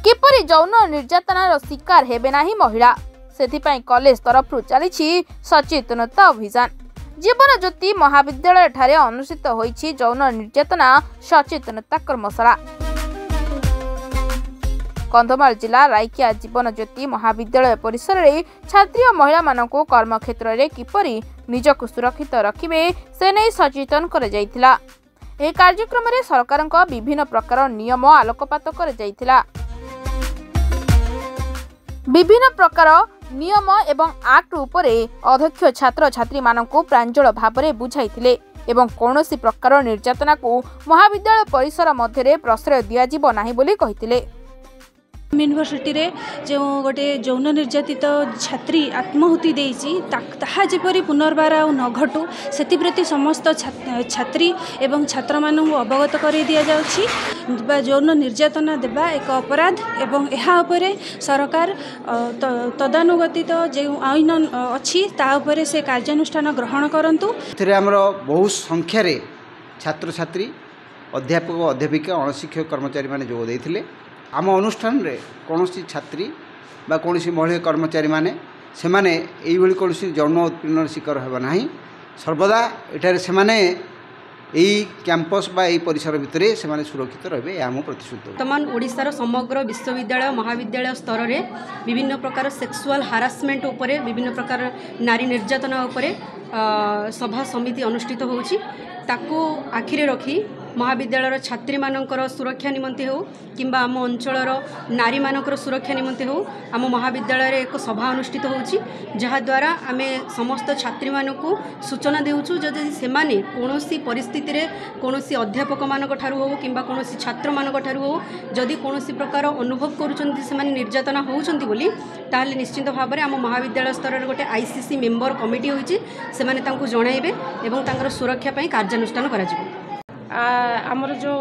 किपरि यौन निर्यातनार शिकार हेबे नाही महिला सेथिपाई कॉलेज तरफ चली सचेतनता अभियान। जीवन ज्योति महाविद्यालय ठारे अनुष्ठित होईछि यौन निर्यातना सचेतनता कर्मशाला। कंधमाल जिला राइकिया जीवन ज्योति महाविद्यालय परिसर में छात्री और महिला मानक कर्मक्षेत्र में किपरि निजक सुरक्षित रखिबे से नहीं सचेतन कर जाइथिला। एही कार्यक्रम में सरकार विभिन्न प्रकार नियम आलोकपात कर जाइथिला। विभिन्न प्रकार नियम एवं एक्ट उपरे अध्यक्ष छात्र छात्री मानकु प्रांजल भावरे बुझाइथिले एवं कौनसी प्रकार निर्यातना को महाविद्यालय परिसर मध्य प्रश्रय दियाजिबो नाही बोली कहिथिले। यूनिवर्सिटी रे जो गोटे यौन निर्यातित छात्री आत्माहुति देइछि ताहा जेपरि पुनर्बार न घटू सेतिप्रति समस्त छात्री एवं छात्र मानक अवगत कर दिया जाउछि। यौन निर्यातना देबा एक अपराध एवं एहा उपरे सरकार तदानुगतित जो आईन अछि ता उपरे से कार्यानुष्ठान ग्रहण करंतु। एथिरे हमरो बहु संख्या रे छात्र छात्री अध्यापक अध्यापिका अणशिक्षक कर्मचारी माने जोग देइथिले। आम अनुष्ठान रे कौनसी छात्री बा कौनसी महिला कर्मचारी माने से माने एई भली कौनसी यौन उत्पीड़न शिकार हेबा नाही। सर्वदा एठारे से माने एई कैंपस बा एई परिसर भितरे से माने सुरक्षित रहबे यामो प्रतिश्रुत। वर्तमान ओडिशार समग्र विश्वविद्यालय महाविद्यालय स्तर रे विभिन्न प्रकार सेक्सुअल हारासमेंट उपरे विभिन्न प्रकार नारी निर्यातना उपरे सभा समिति अनुष्ठित होउछि। ताकू आखिरे रखी महाविद्यालय छात्री मानकर सुरक्षा निमंते हो किंबा आम अंचलर नारी मानकर सुरक्षा निमंते हो आम महाविद्यालय एक सभा अनुष्ठित होउछि जहा द्वारा आमे समस्त छात्री मानकू सूचना देउछु जदि सेमाने कोनोसी परिस्थिति रे कोनोसी अध्यापक मानक ठारू हो किंबा कोनोसी छात्र मानक ठारू हो जदि कोनोसी प्रकार अनुभव करूछन्ति सेमाने निर्यातना होउछन्ति बोली ताले निश्चित भाव में आम महाविद्यालय स्तर रे गोटे आईसीसी मेंबर कमिटी होइछि सेमाने तांकू जणाइबे एवं तांकर सुरक्षा पई कार्यानुष्ठान कराजिबो। आमर जो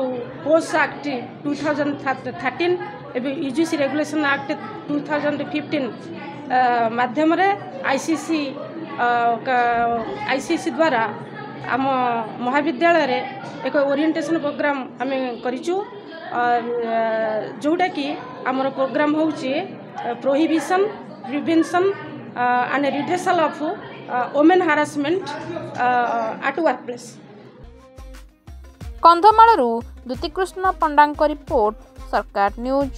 पोस्ट एक्ट 2013 एवं यूजीसी रेगुलेशन एक्ट 2015 माध्यम आईसीसी द्वारा आम महाविद्यालय रे एक ओरिएंटेशन प्रोग्राम आम करिचु जोटा कि आमर प्रोग्राम होउची prohibition prevention and redressal of women harassment at work place. कंधमालरू द्युतिकृष्ण पंडांक रिपोर्ट सरकार न्यूज।